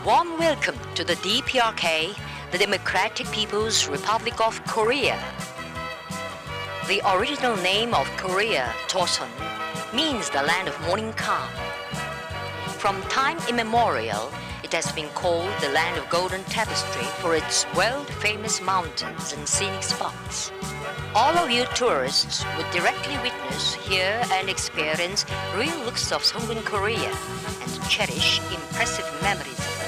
warm welcome to the DPRK, the Democratic People's Republic of Korea. The original name of Korea, Joseon, means the land of morning calm. From time immemorial, it has been called the land of golden tapestry for its world-famous mountains and scenic spots. All of you tourists would directly witness, hear and experience real looks of Songun Korea and cherish impressive memories of it.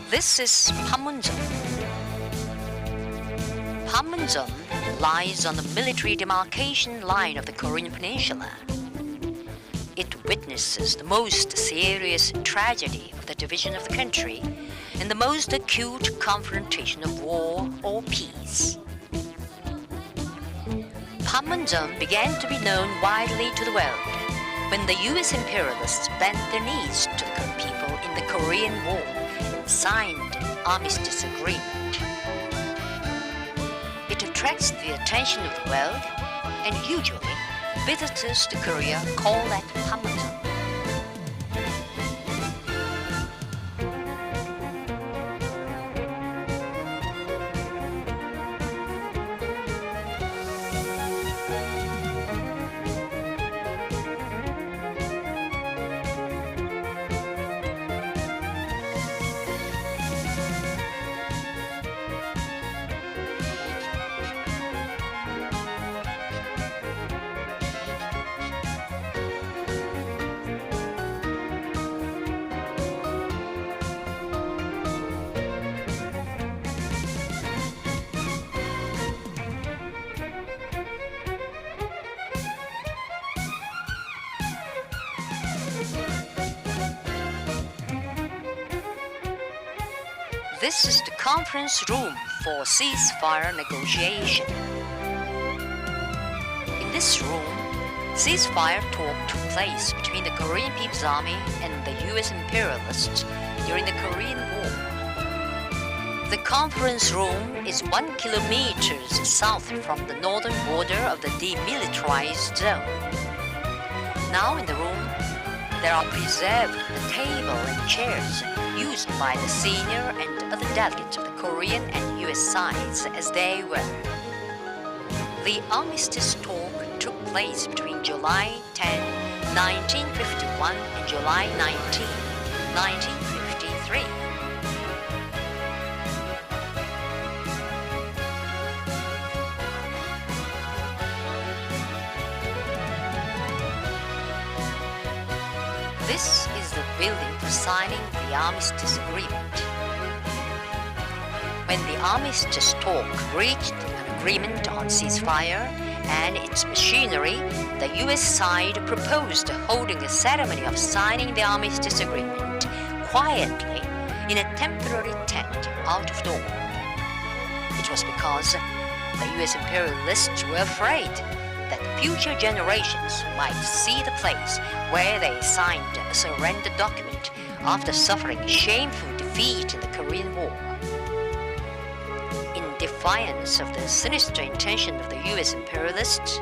This is Panmunjom. Panmunjom lies on the military demarcation line of the Korean Peninsula. It witnesses the most serious tragedy of the division of the country and the most acute confrontation of war or peace. Panmunjom began to be known widely to the world when the US imperialists bent their knees to the Korean people in the Korean War and signed an armistice agreement. It attracts the attention of the world, and usually visitors to Korea call that Panmunjom. This is the conference room for ceasefire negotiation. In this room, ceasefire talk took place between the Korean People's Army and the US imperialists during the Korean War. The conference room is 1 kilometer south from the northern border of the demilitarized zone. Now in the room, there are preserved the table and chairs used by the senior and other delegates of the Korean and US sides as they were. The armistice talk took place between July 10, 1951 and July 19, 1953. This is the building for signing the armistice agreement. When the armistice talk reached an agreement on ceasefire and its machinery, the US side proposed holding a ceremony of signing the armistice agreement quietly in a temporary tent out of door. It was because the US imperialists were afraid that future generations might see the place where they signed a surrender document after suffering shameful defeat in the Korean War. In defiance of the sinister intention of the US imperialists,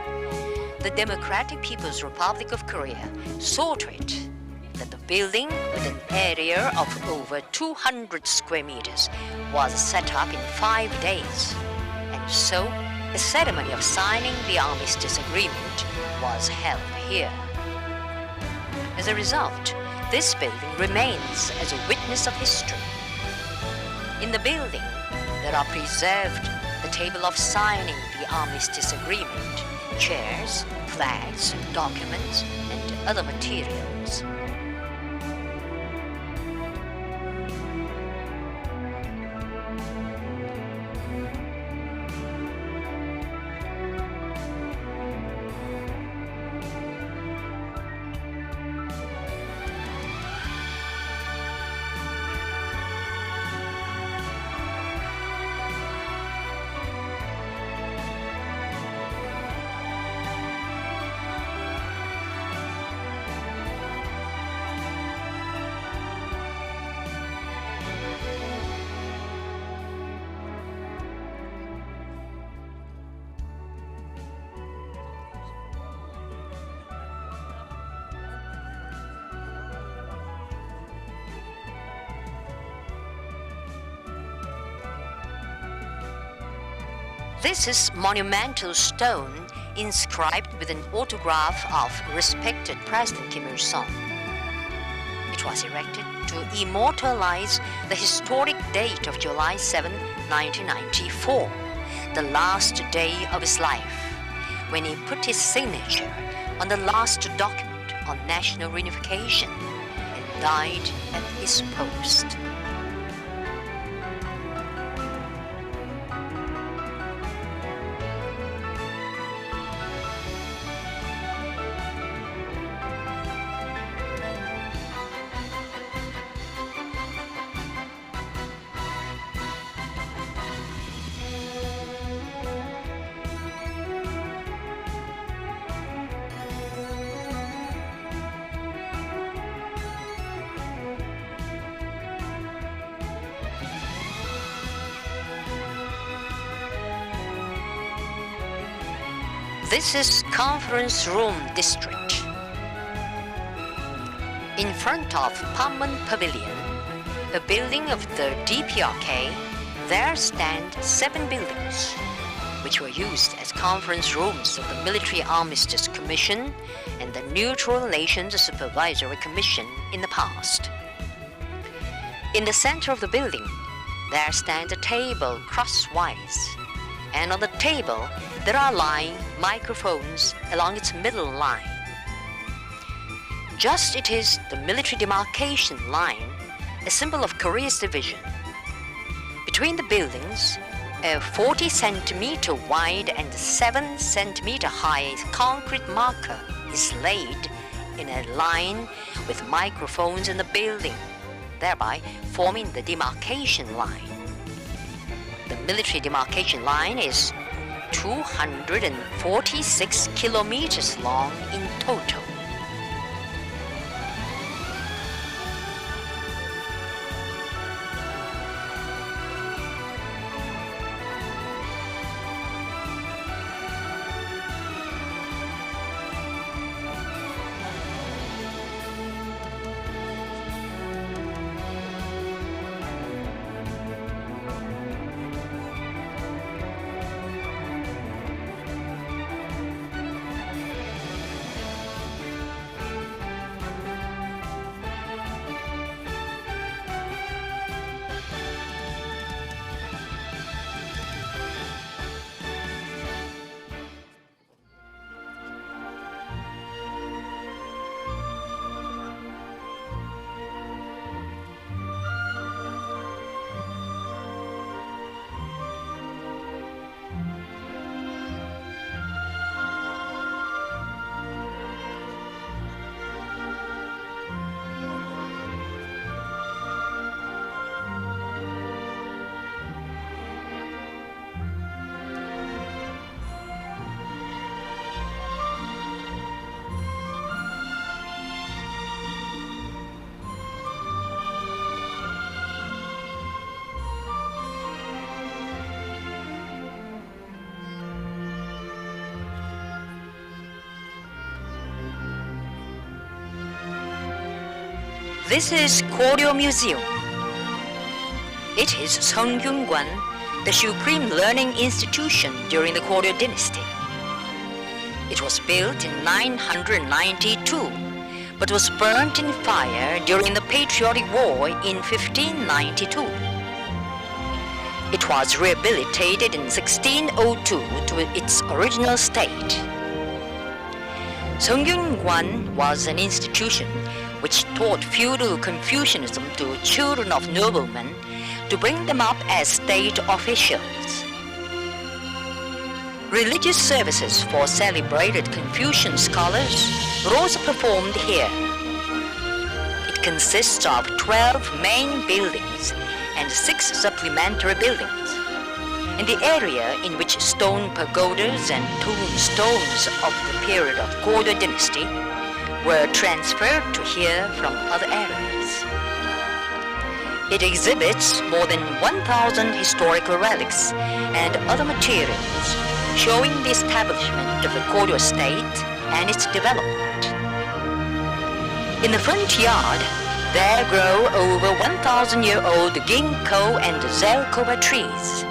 the Democratic People's Republic of Korea saw to it that the building with an area of over 200 square meters was set up in 5 days, and so a ceremony of signing the armistice agreement was held here. As a result, this building remains as a witness of history. In the building, there are preserved the table of signing the armistice agreement, chairs, flags, documents, and other materials. This is monumental stone inscribed with an autograph of respected President Kim Il-sung. It was erected to immortalize the historic date of July 7, 1994, the last day of his life, when he put his signature on the last document on national reunification and died at his post. This is Conference Room District. In front of Panmun Pavilion, a building of the DPRK, there stand 7 buildings, which were used as conference rooms of the Military Armistice Commission and the Neutral Relations Supervisory Commission in the past. In the center of the building, there stands a table crosswise, and on the table there are lying microphones along its middle line. Just it is the military demarcation line, a symbol of Korea's division. Between the buildings, a 40 centimeter wide and 7 centimeter high concrete marker is laid in a line with microphones in the building, thereby forming the demarcation line. The military demarcation line is 246 kilometers long in total. This is Cordial Museum. It is Seongyungwan, the supreme learning institution during the Koryo dynasty. It was built in 992, but was burnt in fire during the Patriotic War in 1592. It was rehabilitated in 1602 to its original state. Seongyungwan was an institution which taught feudal Confucianism to children of noblemen to bring them up as state officials. Religious services for celebrated Confucian scholars were also performed here. It consists of 12 main buildings and 6 supplementary buildings. In the area in which stone pagodas and tombstones of the period of Koryo dynasty were transferred to here from other areas. It exhibits more than 1,000 historical relics and other materials showing the establishment of the Koryo state and its development. In the front yard, there grow over 1,000-year-old ginkgo and zelkoba trees.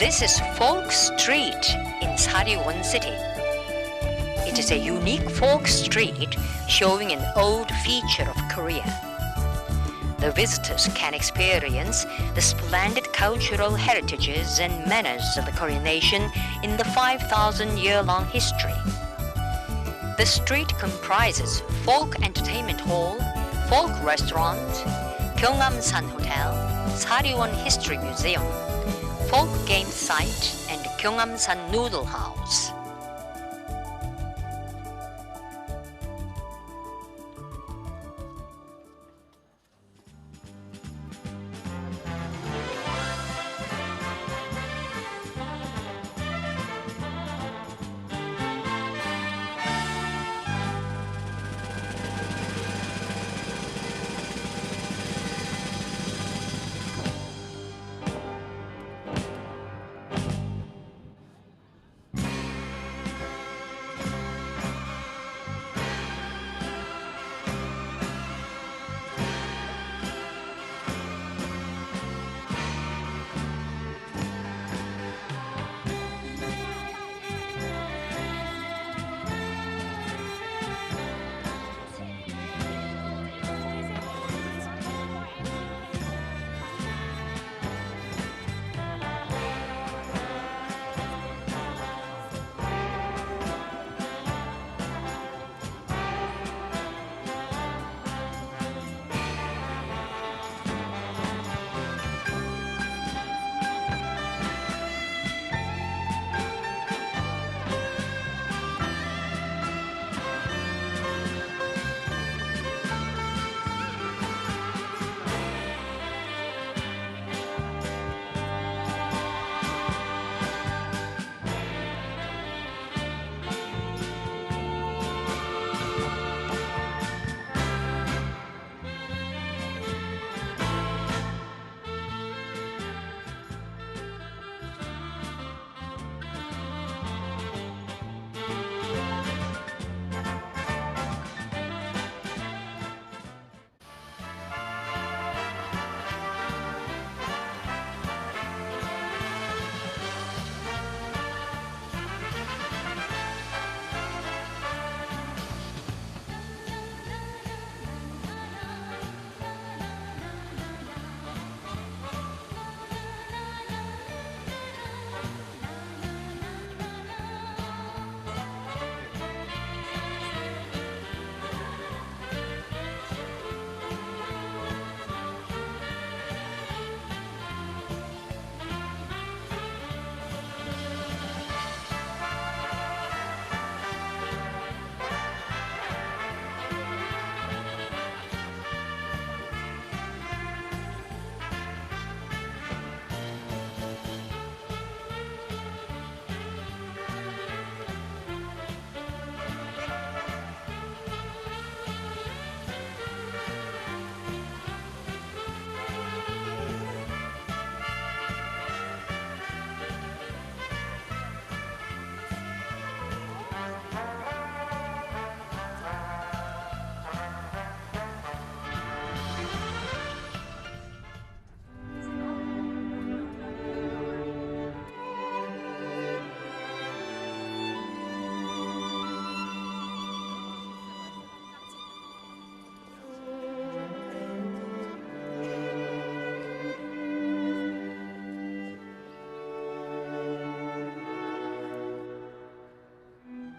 This is Folk Street in Sariwon City. It is a unique folk street showing an old feature of Korea. The visitors can experience the splendid cultural heritages and manners of the Korean nation in the 5,000-year-long history. The street comprises folk entertainment hall, folk restaurant, Gyeongnam-san Hotel, Sariwon History Museum, folk game site, and Gyeongnam-san Noodle House.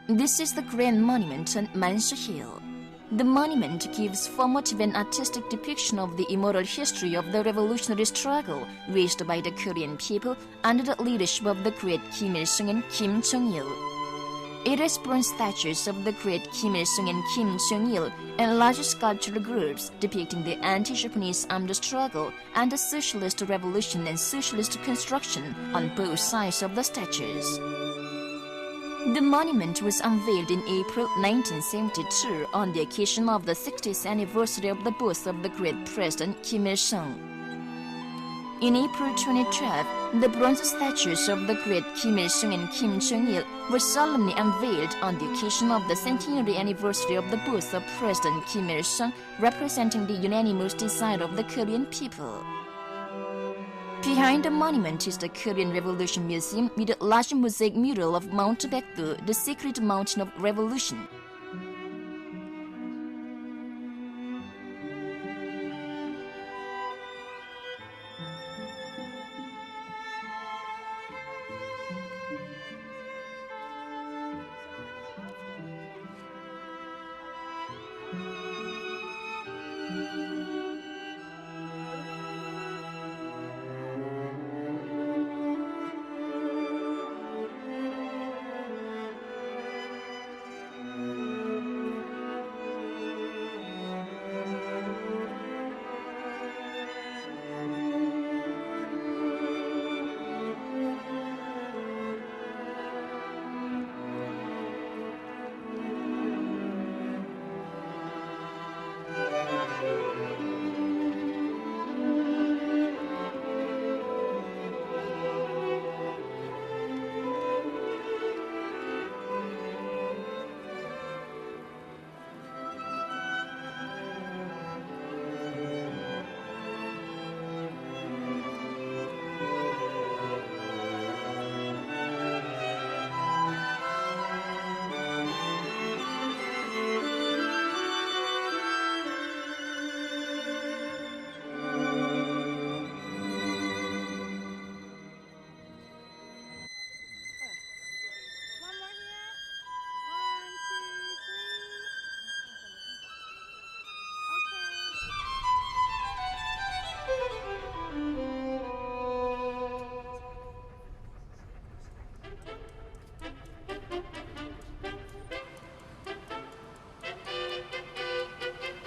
This is the Grand Monument on Mansu Hill. The monument gives formative and artistic depiction of the immortal history of the revolutionary struggle waged by the Korean people under the leadership of the great Kim Il-sung and Kim Jong-il. It has bronze statues of the great Kim Il-sung and Kim Jong-il and large sculptural groups depicting the anti-Japanese armed struggle and the socialist revolution and socialist construction on both sides of the statues. The monument was unveiled in April 1972 on the occasion of the 60th anniversary of the birth of the great President Kim Il-sung. In April 2012, the bronze statues of the great Kim Il-sung and Kim Jong-il were solemnly unveiled on the occasion of the centenary anniversary of the birth of President Kim Il-sung, representing the unanimous desire of the Korean people. Behind the monument is the Korean Revolution Museum with a large mosaic mural of Mount Baekdu, the secret mountain of revolution.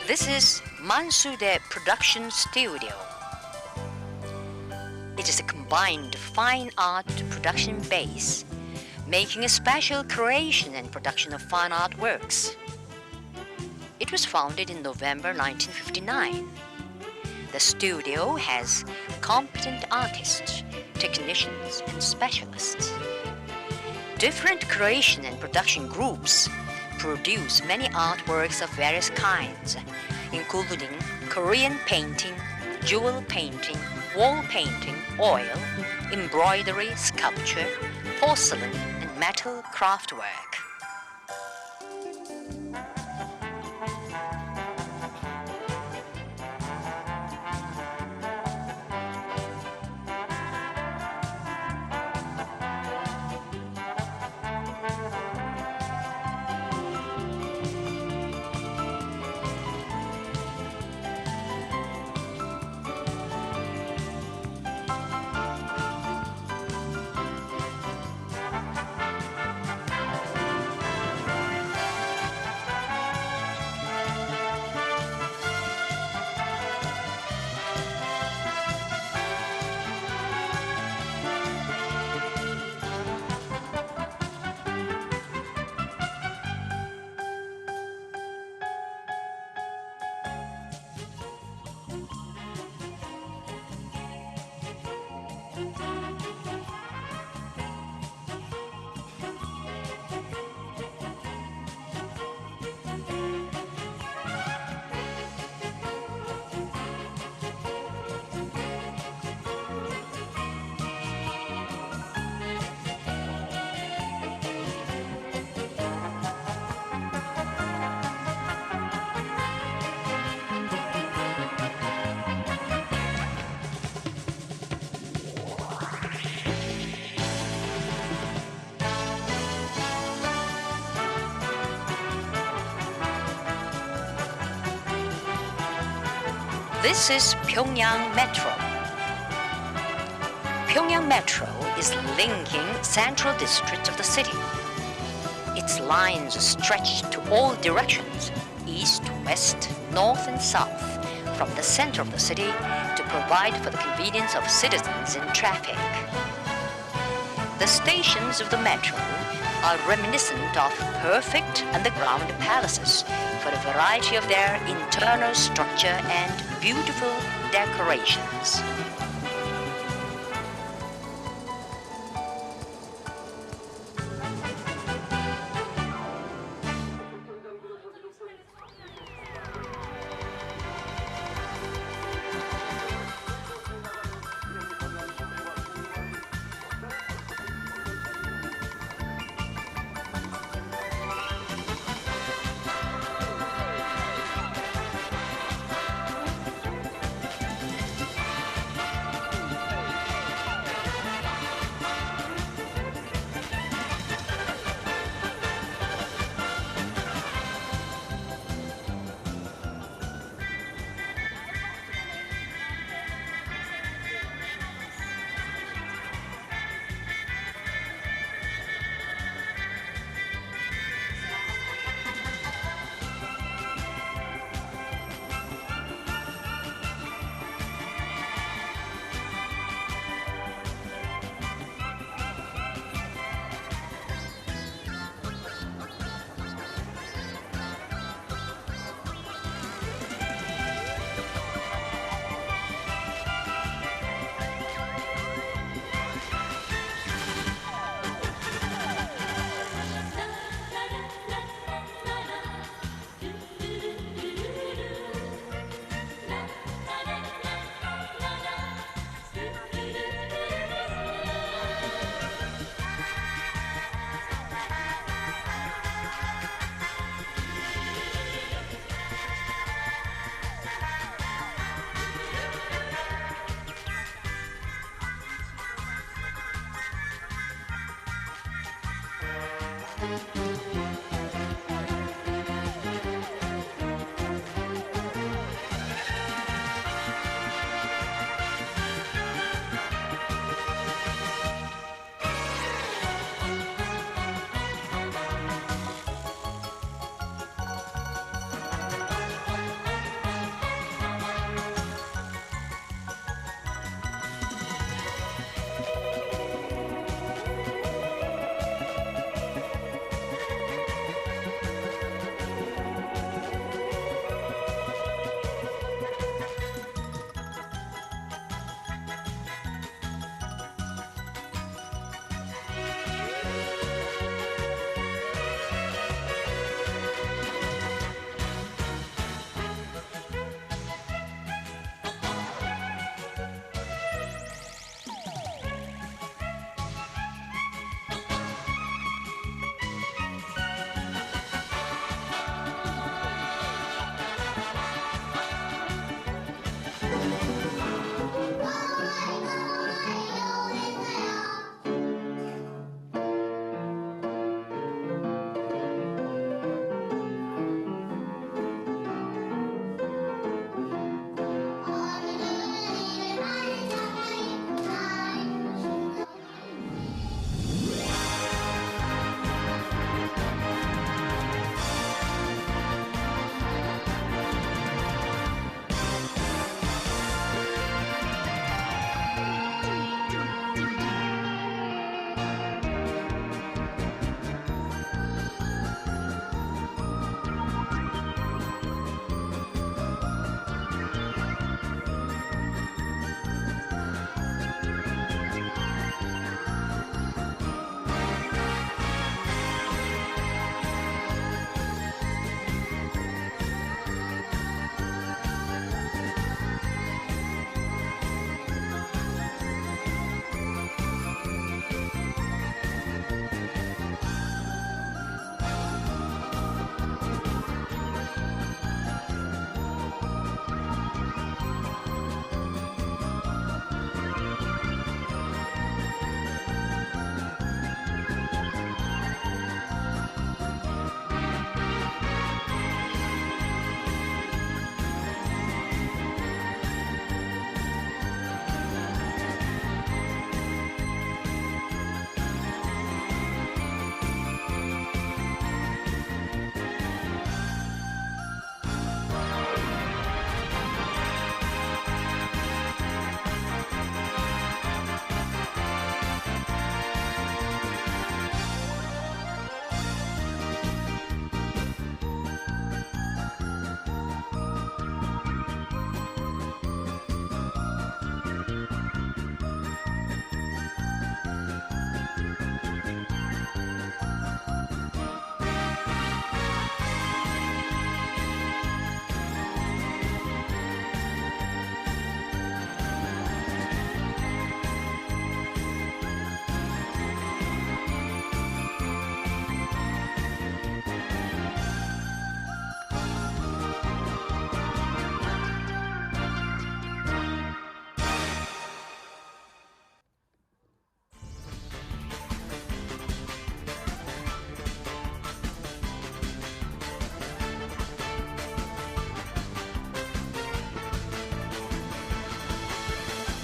This is Mansudae Production Studio. It is a combined fine art production base, making a special creation and production of fine art works. It was founded in November 1959. The studio has competent artists, technicians, and specialists. Different creation and production groups produce many artworks of various kinds, including Korean painting, jewel painting, wall painting, oil, embroidery, sculpture, porcelain, and metal craftwork. This is Pyongyang Metro. Pyongyang Metro is linking central districts of the city. Its lines stretch to all directions, east, west, north and south, from the center of the city to provide for the convenience of citizens in traffic. The stations of the metro are reminiscent of perfect underground palaces for a variety of their internal structure and beautiful decorations.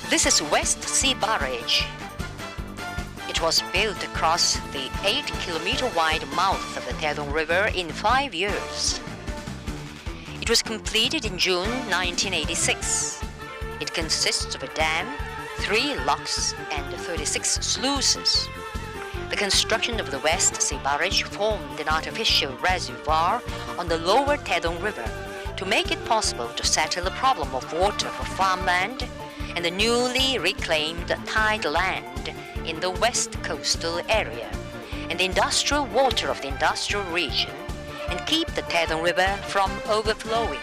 This is West Sea Barrage. It was built across the 8-kilometer-wide mouth of the Taedong River in 5 years. It was completed in June 1986. It consists of a dam, 3 locks, and 36 sluices. The construction of the West Sea Barrage formed an artificial reservoir on the lower Taedong River to make it possible to settle the problem of water for farmland and the newly reclaimed tidal land in the west coastal area and the industrial water of the industrial region, and keep the Taedong River from overflowing.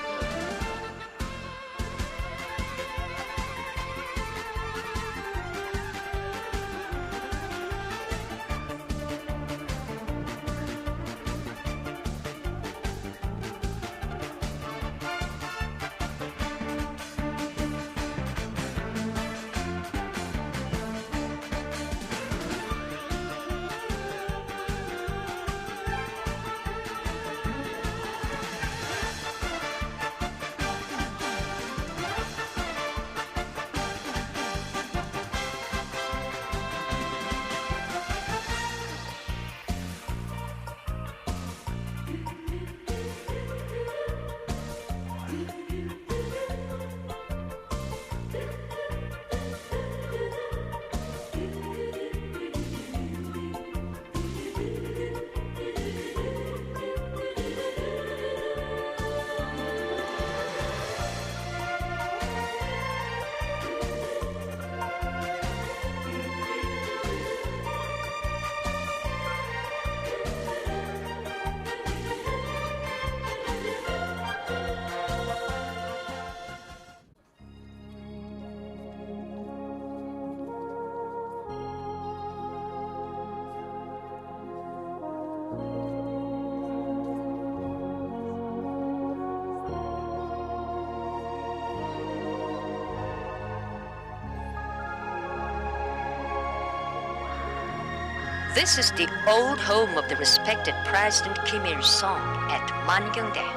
This is the old home of the respected President Kim Il-sung at Mangyongdae.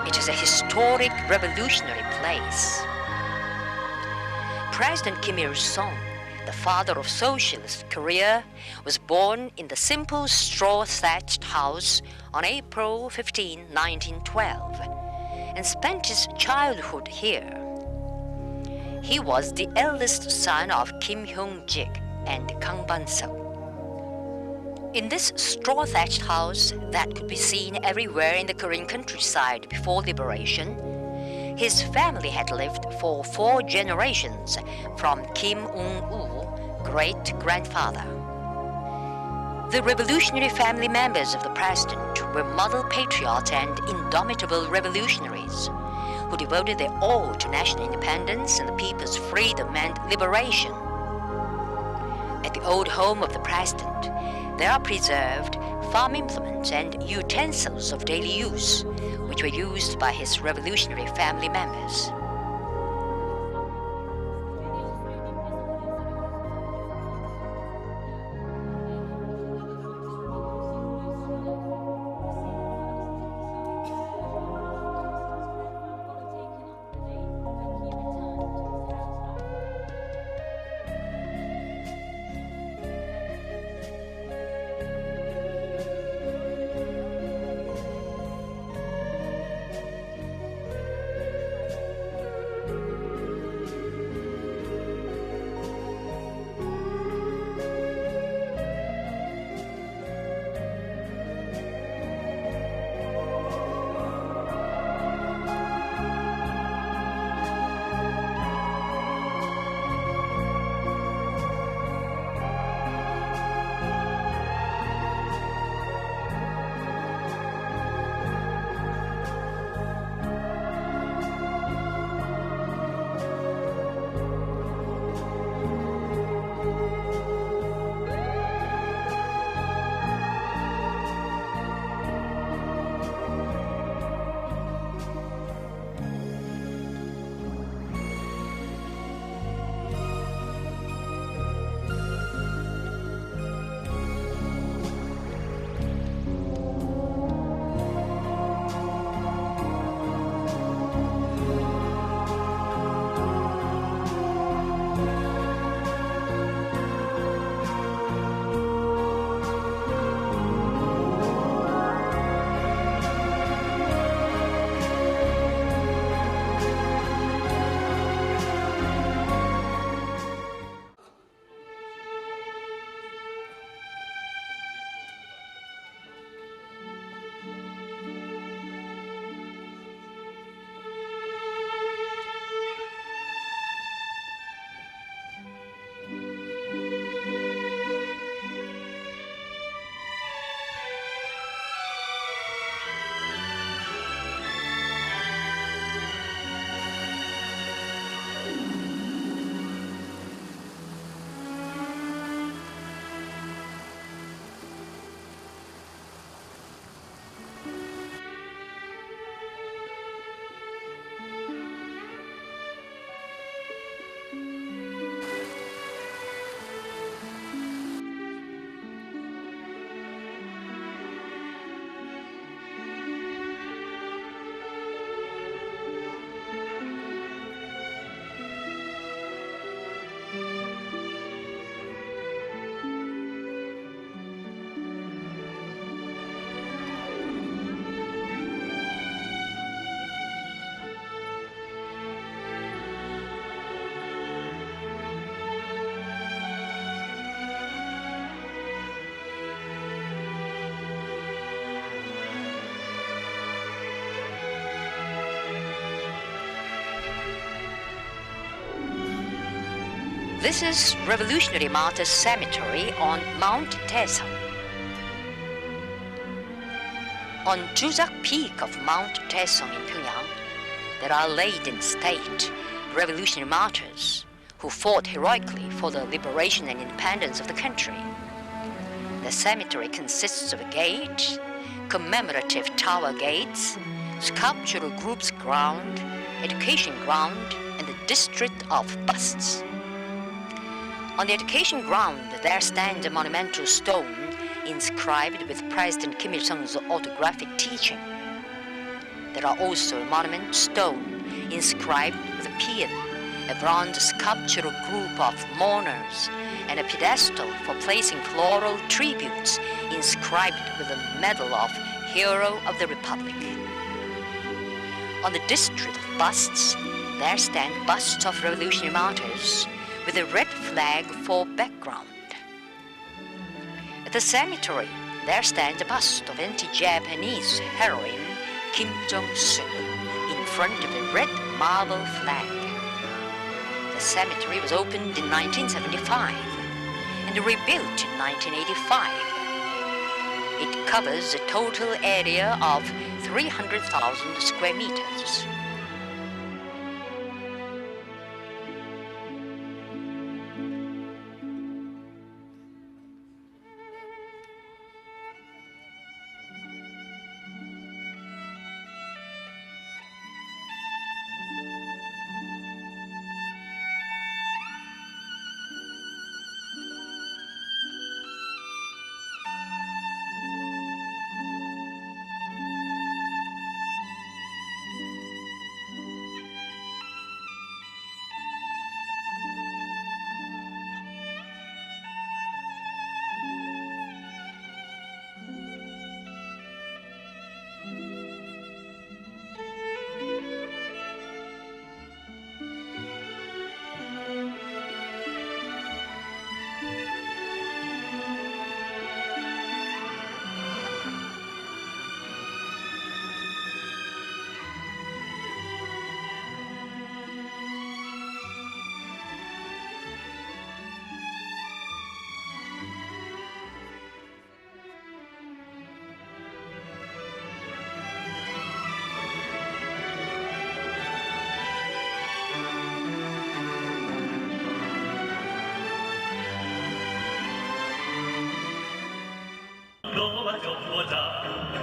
It is a historic revolutionary place. President Kim Il-sung, the father of socialist Korea, was born in the simple straw-thatched house on April 15, 1912, and spent his childhood here. He was the eldest son of Kim Hyung-jik and Kang Ban-seok. In this straw-thatched house that could be seen everywhere in the Korean countryside before liberation, his family had lived for 4 generations from Kim Ung-woo, great-grandfather. The revolutionary family members of the president were model patriots and indomitable revolutionaries who devoted their all to national independence and the people's freedom and liberation. At the old home of the president, there are preserved farm implements and utensils of daily use, which were used by his revolutionary family members. This is Revolutionary Martyrs Cemetery on Mount Taesong. On Chusak Peak of Mount Taesong in Pyongyang, there are laid in state revolutionary martyrs who fought heroically for the liberation and independence of the country. The cemetery consists of a gate, commemorative tower gates, sculptural groups ground, education ground, and the district of busts. On the education ground, there stands a monumental stone inscribed with President Kim Il-sung's autographic teaching. There are also a monument stone inscribed with a paean, a bronze sculptural group of mourners, and a pedestal for placing floral tributes inscribed with the medal of Hero of the Republic. On the district of busts, there stand busts of revolutionary martyrs with a red flag for background. At the cemetery, there stands a bust of anti-Japanese heroine Kim Jong-soo in front of a red marble flag. The cemetery was opened in 1975 and rebuilt in 1985. It covers a total area of 300,000 square meters.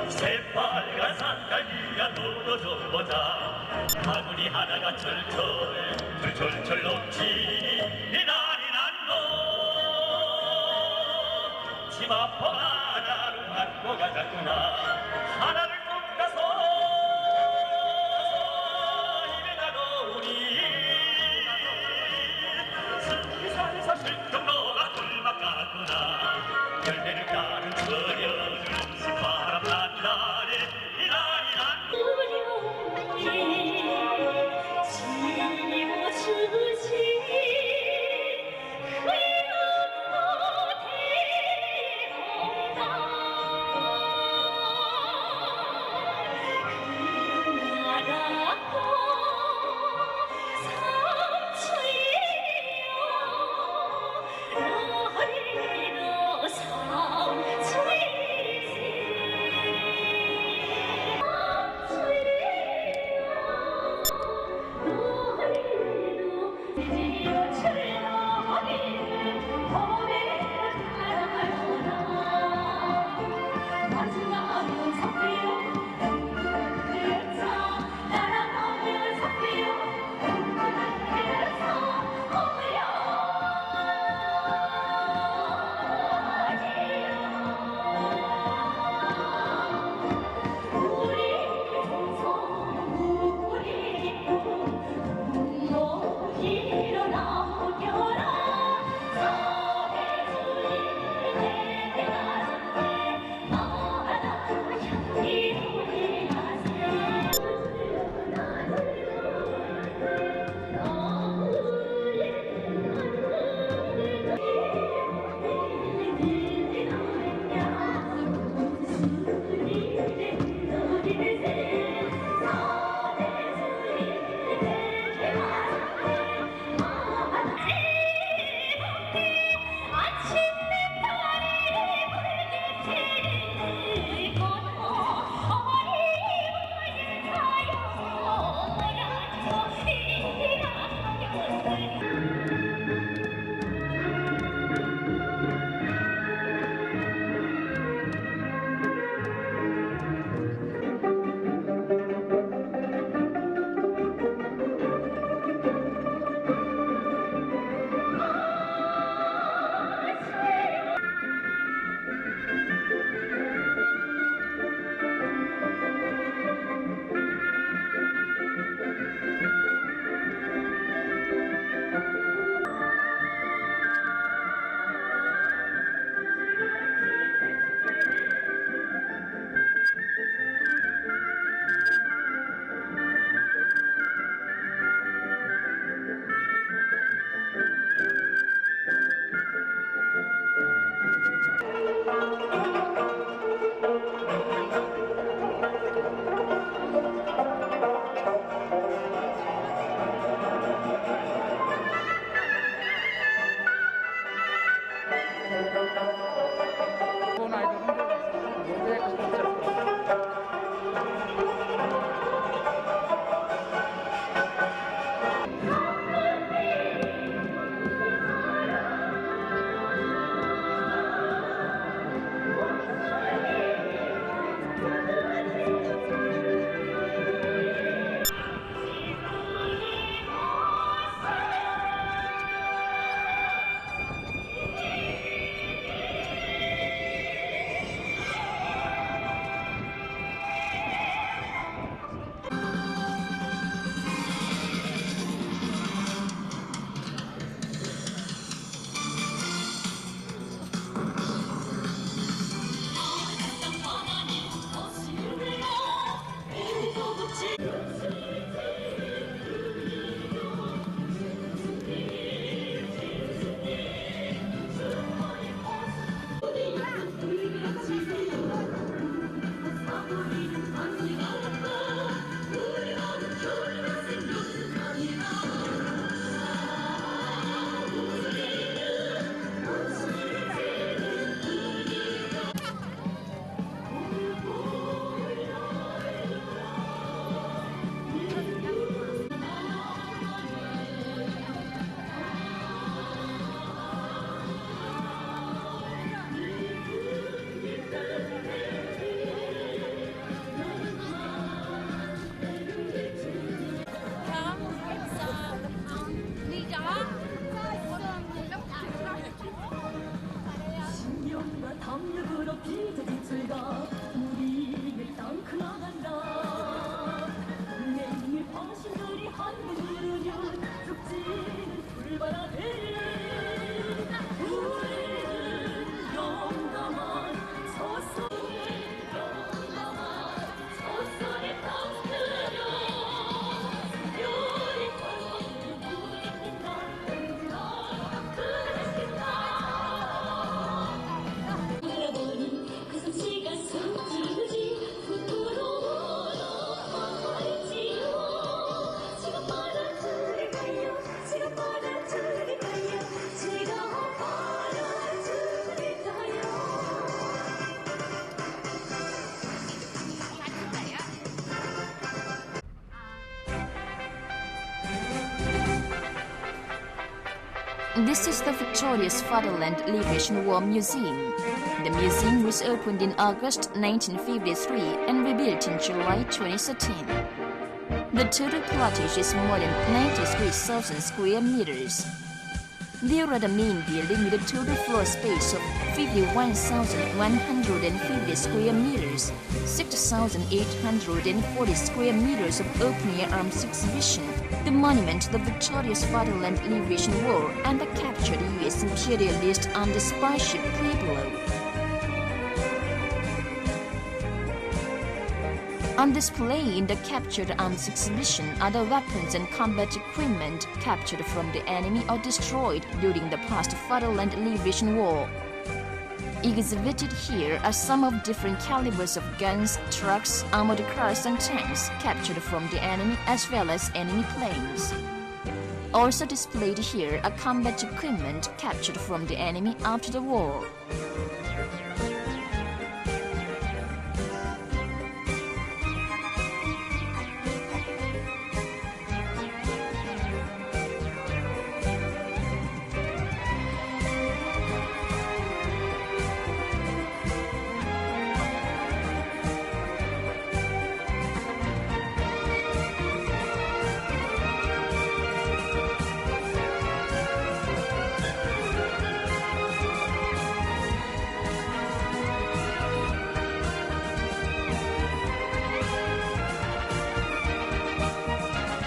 새빨간 산달 위야 너도 보자 바구니 하나가 철철 넘치니 이날이 난너 치마포 하나를 갖고 가자꾸나 하나를 꽂아서 입에 나가오니 슬기살살 슬쩍 너가 꿀맛 같구나 열매를 까는 그녀를 바람 난 날에 이날이 난 This is the Victoria's Fatherland Liberation War Museum. The museum was opened in August 1953 and rebuilt in July 2013. The total plottage is more than 93,000 square meters. There are the main building with a total floor space of 51,150 square meters, 6,840 square meters of open-air arms exhibition, the monument to the Victoria's Fatherland Liberation War, and the captured U.S. imperialist on the spaceship Pueblo. On display in the captured arms exhibition are the weapons and combat equipment captured from the enemy or destroyed during the past Fatherland Liberation War. Exhibited here are some of different calibers of guns, trucks, armored cars and tanks captured from the enemy as well as enemy planes. Also displayed here are combat equipment captured from the enemy after the war.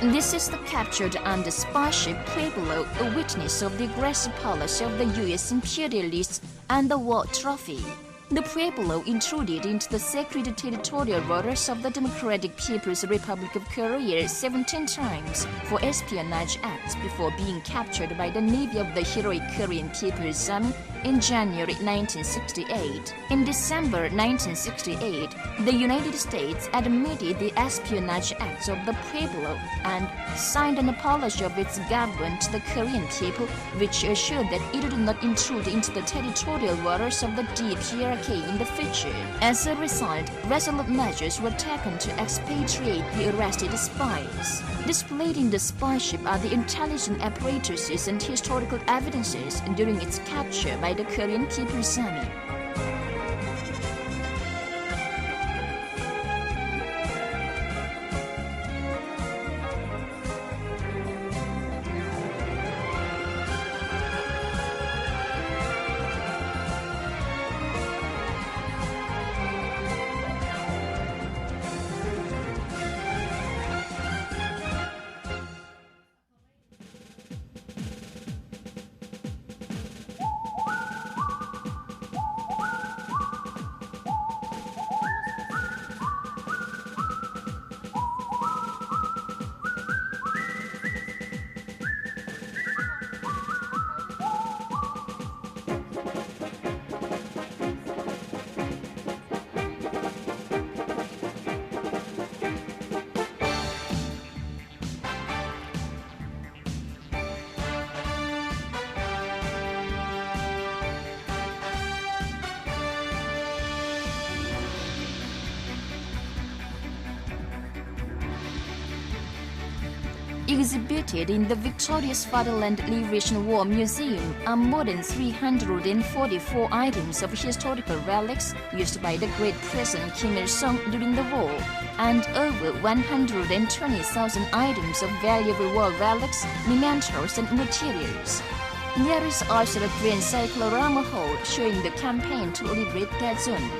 This is the captured on the spaceship Pueblo, a witness of the aggressive policy of the U.S. imperialists and the war trophy. The Pueblo intruded into the sacred territorial waters of the Democratic People's Republic of Korea 17 times for espionage acts before being captured by the Navy of the heroic Korean People's Army in January 1968. In December 1968, the United States admitted the espionage acts of the Pueblo and signed an apology of its government to the Korean people, which assured that it would not intrude into the territorial waters of the DPRK in the future. As a result, resolute measures were taken to expatriate the arrested spies. Displayed in the spyship are the intelligent apparatuses and historical evidences during its capture by the Korean People's Army. Exhibited in the Victorious Fatherland Liberation War Museum are more than 344 items of historical relics used by the great President Kim Il-sung during the war, and over 120,000 items of valuable war relics, mementos, and materials. There is also a grand cyclorama hall showing the campaign to liberate that zone.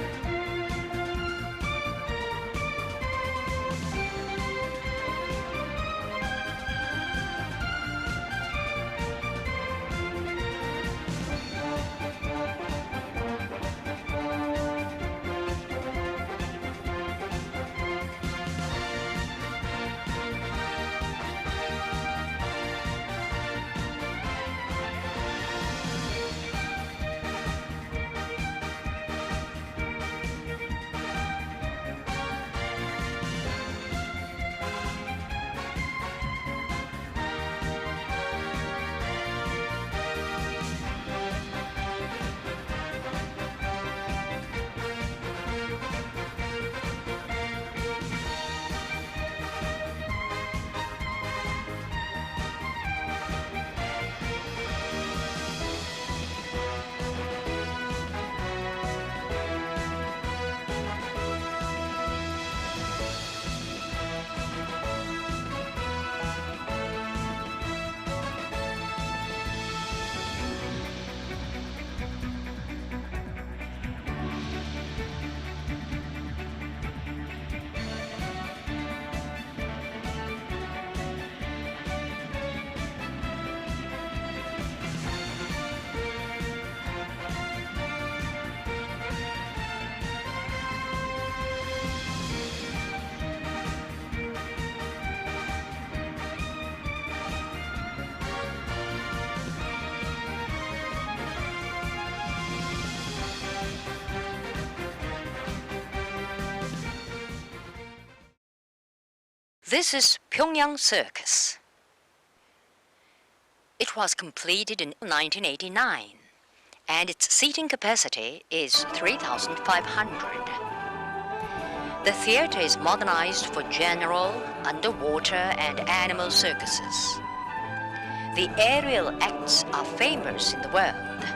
This is Pyongyang Circus. It was completed in 1989, and its seating capacity is 3,500. The theater is modernized for general, underwater, and animal circuses. The aerial acts are famous in the world.